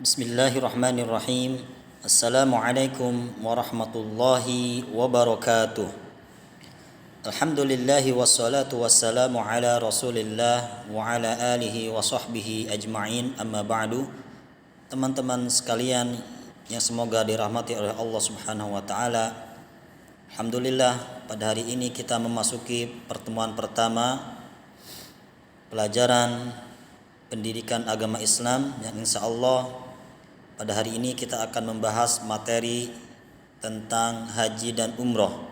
Bismillahirrahmanirrahim. Assalamualaikum warahmatullahi wabarakatuh. Alhamdulillahi wassalatu wassalamu ala rasulillah wa ala alihi wa sahbihi ajma'in, amma ba'du. Teman-teman sekalian yang semoga dirahmati oleh Allah subhanahu wa ta'ala, alhamdulillah pada hari ini kita memasuki pertemuan pertama pelajaran pendidikan agama Islam yang insya Allah pada hari ini kita akan membahas materi tentang haji dan umroh.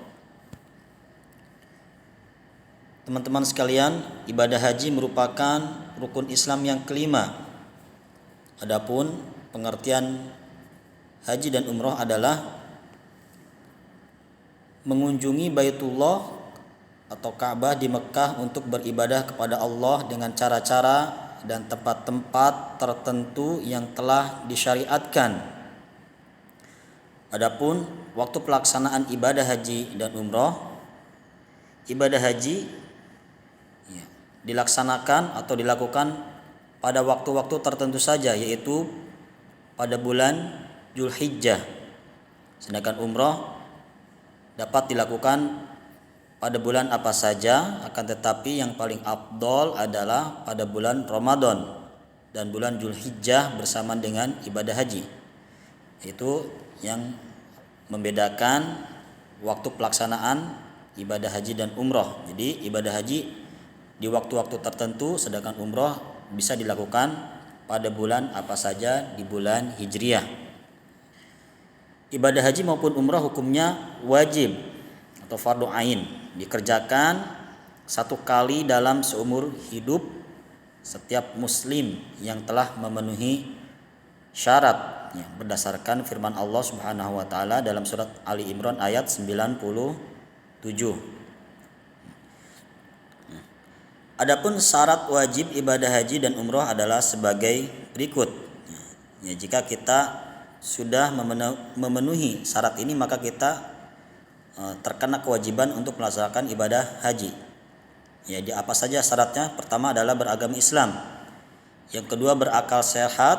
Teman-teman sekalian, ibadah haji merupakan rukun Islam yang kelima. Adapun pengertian haji dan umroh adalah mengunjungi Baitullah atau Ka'bah di Mekah untuk beribadah kepada Allah dengan cara-cara dan tempat-tempat tertentu yang telah disyariatkan. Adapun waktu pelaksanaan ibadah haji dan umroh, ibadah haji dilaksanakan atau dilakukan pada waktu-waktu tertentu saja, yaitu pada bulan Dzulhijjah. Sedangkan umroh dapat dilakukan pada bulan apa saja, akan tetapi yang paling afdol adalah pada bulan Ramadan dan bulan Dzulhijjah bersamaan dengan ibadah haji. Itu yang membedakan waktu pelaksanaan ibadah haji dan umroh. Jadi ibadah haji di waktu-waktu tertentu, sedangkan umroh bisa dilakukan pada bulan apa saja di bulan Hijriah. Ibadah haji maupun umroh hukumnya wajib atau fardu ain, dikerjakan satu kali dalam seumur hidup setiap muslim yang telah memenuhi syarat berdasarkan firman Allah Subhanahu wa taala dalam surat Ali Imran ayat 97. Adapun syarat wajib ibadah haji dan umroh adalah sebagai berikut. Jika kita sudah memenuhi syarat ini, maka kita terkena kewajiban untuk melaksanakan ibadah haji. Jadi apa saja syaratnya? Pertama adalah beragama Islam, yang kedua berakal sehat,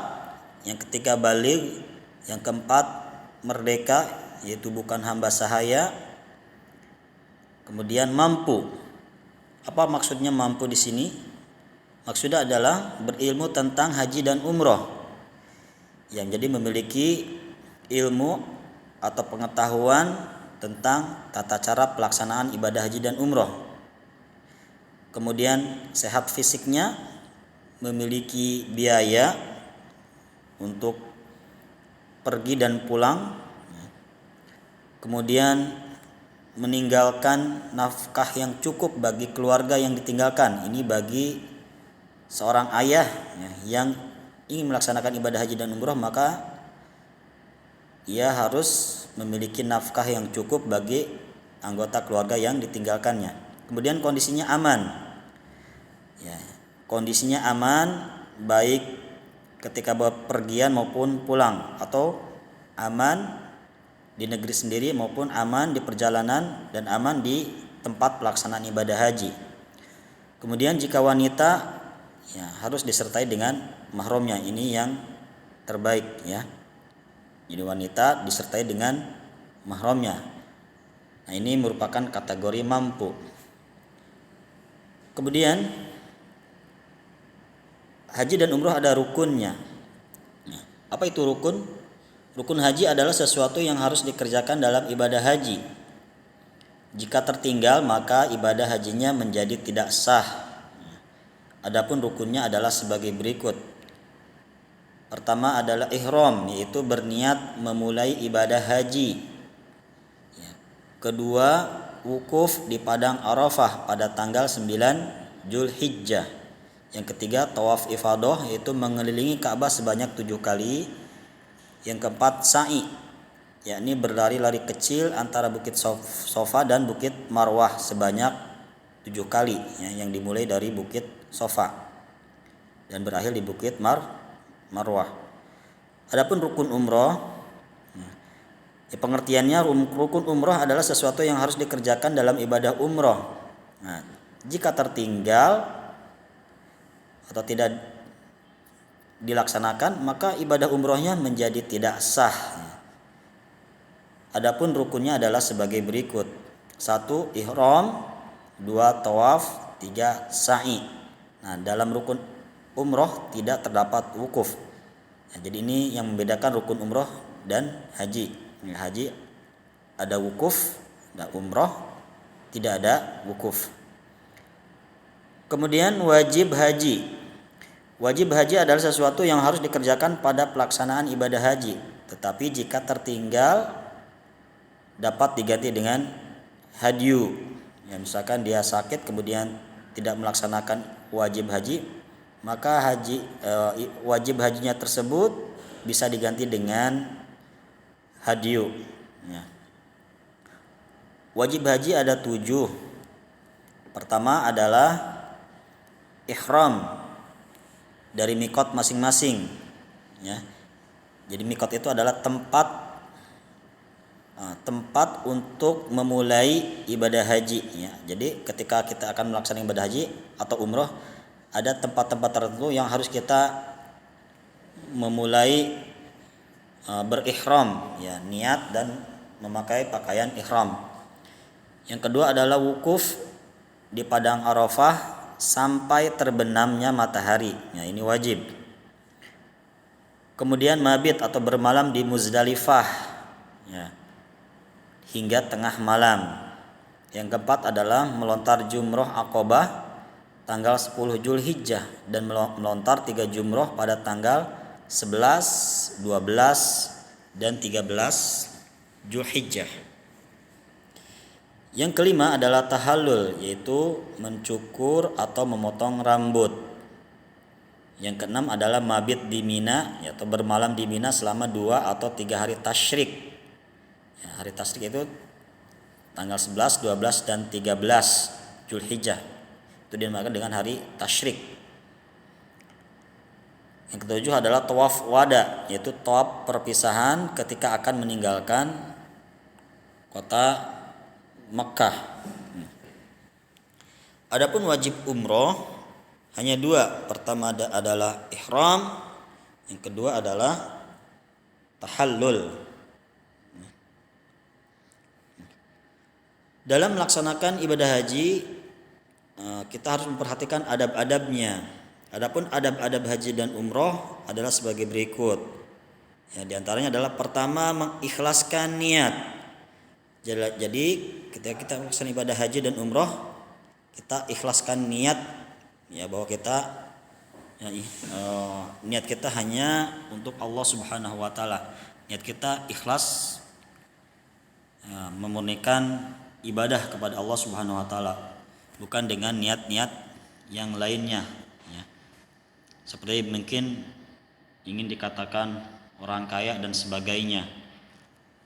yang ketiga baligh, yang keempat merdeka, yaitu bukan hamba sahaya, kemudian mampu. Apa maksudnya mampu di sini? Maksudnya adalah berilmu tentang haji dan umroh, yang jadi memiliki ilmu atau pengetahuan tentang tata cara pelaksanaan ibadah haji dan umroh. Kemudian sehat fisiknya, memiliki biaya untuk pergi dan pulang. Kemudian meninggalkan nafkah yang cukup bagi keluarga yang ditinggalkan. Ini bagi seorang ayah yang ingin melaksanakan ibadah haji dan umroh, maka ia harus memiliki nafkah yang cukup bagi anggota keluarga yang ditinggalkannya. Kemudian kondisinya aman. Kondisinya aman baik ketika bepergian maupun pulang, atau aman di negeri sendiri maupun aman di perjalanan dan aman di tempat pelaksanaan ibadah haji. Kemudian jika wanita harus disertai dengan mahramnya. Ini yang terbaik ya. Jadi wanita disertai dengan mahramnya. Nah, ini merupakan kategori mampu. Kemudian haji dan umroh ada rukunnya. Apa itu rukun? Rukun haji adalah sesuatu yang harus dikerjakan dalam ibadah haji. Jika tertinggal, maka ibadah hajinya menjadi tidak sah. Adapun rukunnya adalah sebagai berikut. Pertama adalah ihram, yaitu berniat memulai ibadah haji. Kedua, wukuf di padang Arafah pada tanggal 9 Dzulhijjah. Yang ketiga, tawaf ifadah, yaitu mengelilingi Ka'bah sebanyak 7 kali. Yang keempat, sa'i, yakni berlari-lari kecil antara Bukit Sofa dan Bukit Marwah sebanyak 7 kali, yang dimulai dari Bukit Sofa dan berakhir di Bukit Marwah. Adapun rukun umroh, pengertiannya rukun umroh adalah sesuatu yang harus dikerjakan dalam ibadah umroh. Jika tertinggal atau tidak dilaksanakan, maka ibadah umrohnya menjadi tidak sah. Adapun rukunnya adalah sebagai berikut: 1. Ihram, 2. Tawaf, 3. Sa'i. Nah, dalam rukun umroh tidak terdapat wukuf. Nah, jadi ini yang membedakan rukun umroh dan haji. Haji ada wukuf, dan umroh tidak ada wukuf. Kemudian wajib haji. Wajib haji adalah sesuatu yang harus dikerjakan pada pelaksanaan ibadah haji, tetapi jika tertinggal dapat diganti dengan hadyu. Ya, misalkan dia sakit kemudian tidak melaksanakan wajib haji, maka wajib hajinya tersebut bisa diganti dengan hadyu. Ya. Wajib haji ada 7. Pertama adalah ihram dari mikot masing-masing. Ya. Jadi mikot itu adalah tempat untuk memulai ibadah haji. Ya. Jadi ketika kita akan melaksanakan ibadah haji atau umroh, ada tempat-tempat tertentu yang harus kita memulai berihram, ya, niat dan memakai pakaian ihram. Yang kedua adalah wukuf di padang Arafah sampai terbenamnya matahari. Ya, ini wajib. Kemudian mabit atau bermalam di Muzdalifah, ya, hingga tengah malam. Yang keempat adalah melontar jumroh Aqabah tanggal 10 Zulhijjah dan melontar 3 jumroh pada tanggal 11, 12, dan 13 Zulhijjah. Yang kelima adalah tahallul, yaitu mencukur atau memotong rambut. Yang keenam adalah mabit di Mina, atau bermalam di Mina selama 2 atau 3 hari tasyrik. Ya, hari tasyrik itu tanggal 11, 12, dan 13 Zulhijjah. Itu dinamakan dengan hari tasyrik. Yang ketujuh adalah tawaf wada, yaitu tawaf perpisahan ketika akan meninggalkan kota Makkah. Adapun wajib umroh hanya 2. Pertama adalah ihram, yang kedua adalah tahallul. Dalam melaksanakan ibadah haji, kita harus memperhatikan adab-adabnya. Adapun adab-adab haji dan umroh adalah sebagai berikut. Ya, di antaranya adalah pertama, mengikhlaskan niat. Jadi ketika kita melaksanakan ibadah haji dan umroh, kita ikhlaskan niat, ya, bahwa kita niat kita hanya untuk Allah Subhanahu wa taala. Niat kita ikhlas, memurnikan ibadah kepada Allah Subhanahu wa taala, bukan dengan niat-niat yang lainnya, ya. Seperti mungkin ingin dikatakan orang kaya dan sebagainya,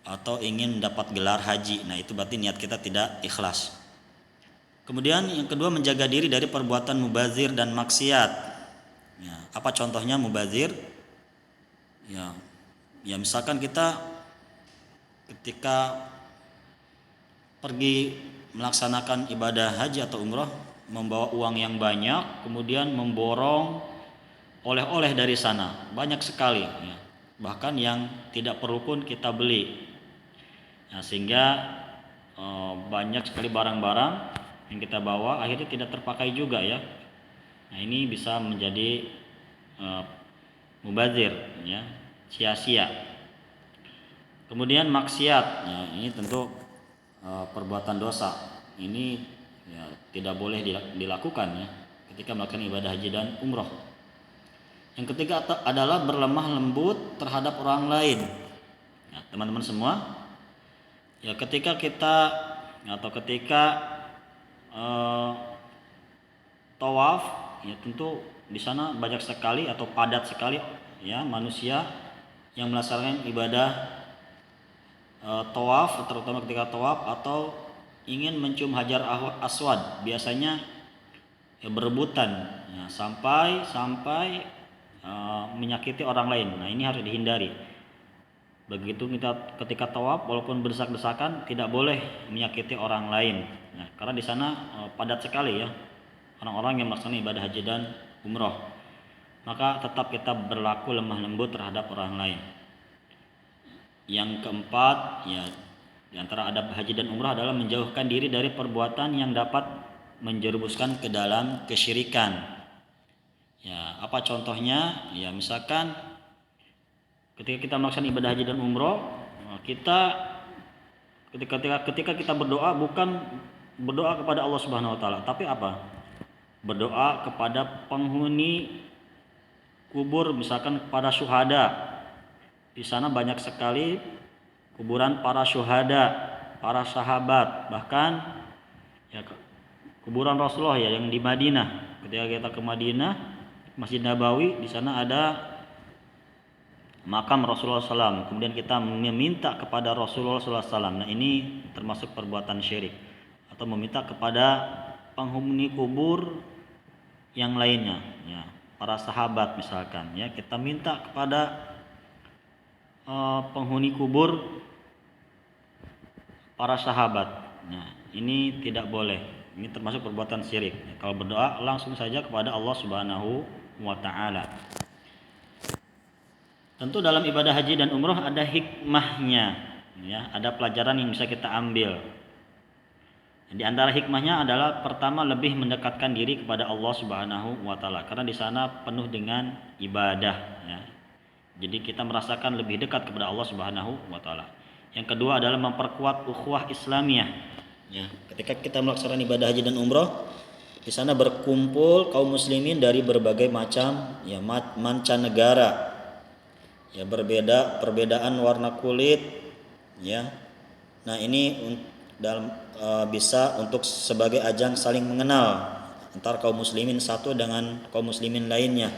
atau ingin mendapat gelar haji. Nah, itu berarti niat kita tidak ikhlas. Kemudian yang kedua, menjaga diri dari perbuatan mubazir dan maksiat. Ya, apa contohnya mubazir? Ya misalkan kita ketika pergi melaksanakan ibadah haji atau umroh membawa uang yang banyak, kemudian memborong oleh-oleh dari sana, banyak sekali, ya. Bahkan yang tidak perlu pun kita beli. Nah, sehingga banyak sekali barang-barang yang kita bawa akhirnya tidak terpakai juga, ya. Nah, ini bisa menjadi mubazir, ya, sia-sia. Kemudian maksiat, ya, ini tentu perbuatan dosa. Ini, ya, tidak boleh dilakukan, ya, ketika melakukan ibadah haji dan umroh. Yang ketiga adalah berlemah lembut terhadap orang lain. Ya, teman-teman semua, ya, ketika tawaf, ya, tentu di sana banyak sekali atau padat sekali, ya, manusia yang melaksanakan ibadah tawaf, terutama ketika tawaf atau ingin mencium hajar aswad, biasanya, ya, berebutan, ya, sampai menyakiti orang lain. Nah, ini harus dihindari. Begitu kita ketika tawaf, walaupun berdesak-desakan, tidak boleh menyakiti orang lain. Nah, karena di sana padat sekali, ya, orang-orang yang melaksanakan ibadah haji dan umroh. maka tetap kita berlaku lemah lembut terhadap orang lain. Yang keempat, ya, di antara adab haji dan umrah adalah menjauhkan diri dari perbuatan yang dapat menjerumuskan ke dalam kesyirikan. Ya, apa contohnya? Ya, misalkan ketika kita melaksanakan ibadah haji dan umrah, kita ketika kita berdoa bukan berdoa kepada Allah Subhanahu wa taala, tapi apa? Berdoa kepada penghuni kubur, misalkan kepada syuhada. Di sana banyak sekali kuburan para syuhada, para sahabat, bahkan ya kuburan Rasulullah ya yang di Madinah. Ketika kita ke Madinah, Masjid Nabawi, di sana ada makam Rasulullah SAW. Kemudian kita meminta kepada Rasulullah SAW. Nah, ini termasuk perbuatan syirik, atau meminta kepada penghuni kubur yang lainnya, ya, para sahabat misalkan. Ya, kita minta kepada penghuni kubur para sahabat. Nah, ini tidak boleh. Ini termasuk perbuatan syirik. Kalau berdoa langsung saja kepada Allah Subhanahu wa taala. Tentu dalam ibadah haji dan umrah ada hikmahnya, ya, ada pelajaran yang bisa kita ambil. Di antara hikmahnya adalah pertama, lebih mendekatkan diri kepada Allah Subhanahu wa taala, karena di sana penuh dengan ibadah, ya. Jadi kita merasakan lebih dekat kepada Allah Subhanahu wa taala. Yang kedua adalah memperkuat ukhuwah Islamiyah. Ya, ketika kita melaksanakan ibadah haji dan umrah, di sana berkumpul kaum muslimin dari berbagai macam ya mancanegara. Ya, perbedaan warna kulit, ya. Nah, ini bisa untuk sebagai ajang saling mengenal antar kaum muslimin satu dengan kaum muslimin lainnya.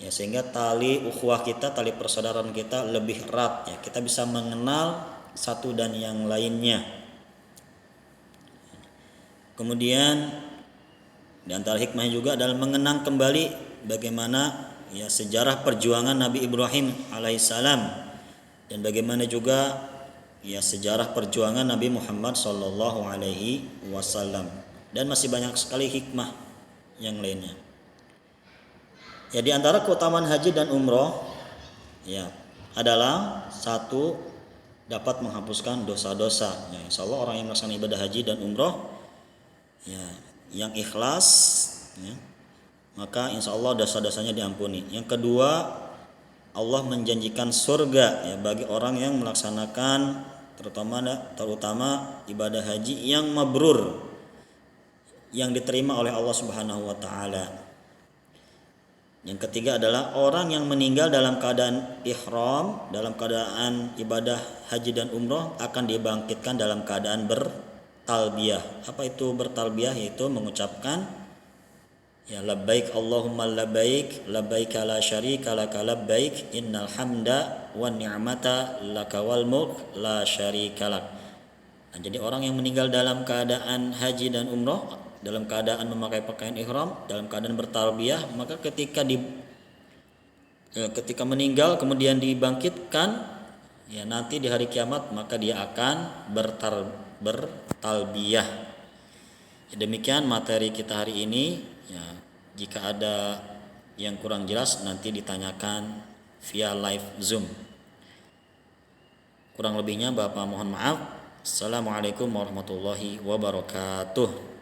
Ya, sehingga tali ukhuwah kita, tali persaudaraan kita lebih erat, ya. Kita bisa mengenal satu dan yang lainnya. Kemudian di antara hikmahnya juga adalah mengenang kembali bagaimana ya sejarah perjuangan Nabi Ibrahim alaihissalam, dan bagaimana juga ya sejarah perjuangan Nabi Muhammad sallallahu alaihi wasallam, dan masih banyak sekali hikmah yang lainnya. Ya, di antara keutamaan haji dan umroh ya adalah satu, dapat menghapuskan dosa-dosa. Ya, insya Allah orang yang melaksanakan ibadah haji dan umroh ya yang ikhlas, ya, maka insya Allah dosa-dosanya diampuni. Yang kedua, Allah menjanjikan surga ya bagi orang yang melaksanakan terutama ibadah haji yang mabrur, yang diterima oleh Allah Subhanahu wa taala. Yang ketiga adalah orang yang meninggal dalam keadaan ihram, dalam keadaan ibadah haji dan umroh, akan dibangkitkan dalam keadaan bertalbiyah. Apa itu bertalbiyah? Yaitu mengucapkan ya labbaik Allahumma labbaik, labbaik la syarika laka labbaik, innal hamda wan ni'mata laka wal mulk la syarika lak. Nah, jadi orang yang meninggal dalam keadaan haji dan umroh, dalam keadaan memakai pakaian ihram, dalam keadaan bertalbiyah, maka ketika meninggal kemudian dibangkitkan ya nanti di hari kiamat, maka dia akan bertalbiyah. Ya, demikian materi kita hari ini. Ya, jika ada yang kurang jelas nanti ditanyakan via live Zoom. Kurang lebihnya Bapak mohon maaf. Assalamualaikum warahmatullahi wabarakatuh.